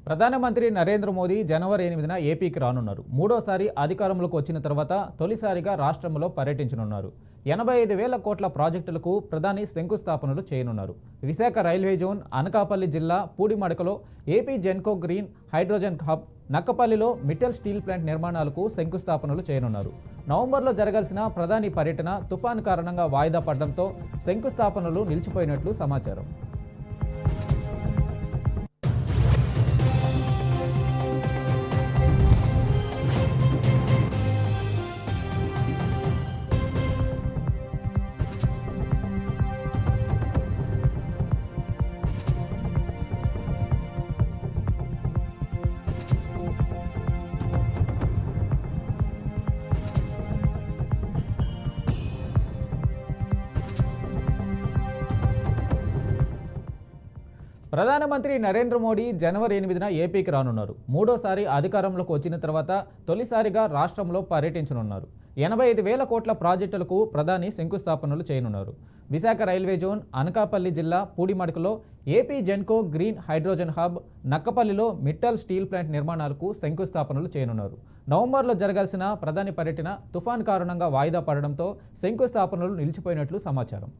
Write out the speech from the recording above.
ప్రధానమంత్రి నరేంద్ర మోదీ జనవరి 8న ఏపీకి రానున్నారు. మూడోసారి అధికారంలోకి వచ్చిన తర్వాత తొలిసారిగా రాష్ట్రంలో పర్యటించనున్నారు. 85,000 కోట్ల ప్రాజెక్టులకు ప్రధాని శంకుస్థాపనలు చేయనున్నారు. విశాఖ రైల్వే జోన్, అనకాపల్లి జిల్లా పూడిమడకలో AP GENCO green hydrogen hub, నక్కపల్లిలో మిట్టల్ స్టీల్ ప్లాంట్ నిర్మాణాలకు శంకుస్థాపనలు చేయనున్నారు. నవంబర్లో జరగాల్సిన ప్రధాని పర్యటన తుఫాను కారణంగా వాయిదా పడడంతో శంకుస్థాపనలు నిలిచిపోయినట్లు సమాచారం. ప్రధానమంత్రి నరేంద్ర మోడీ జనవరి 8న ఏపీకి రానున్నారు. మూడోసారి అధికారంలోకి వచ్చిన తర్వాత తొలిసారిగా రాష్ట్రంలో పర్యటించనున్నారు. 85,000 కోట్ల ప్రాజెక్టులకు ప్రధాని శంకుస్థాపనలు చేయనున్నారు. విశాఖ రైల్వే జోన్, అనకాపల్లి జిల్లా పూడిమడకలో AP GENCO green hydrogen hub, నక్కపల్లిలో మిట్టల్ స్టీల్ ప్లాంట్ నిర్మాణాలకు శంకుస్థాపనలు చేయనున్నారు. నవంబర్లో జరగాల్సిన ప్రధాని పర్యటన తుఫాన్ కారణంగా వాయిదా పడడంతో శంకుస్థాపనలు నిలిచిపోయినట్లు సమాచారం.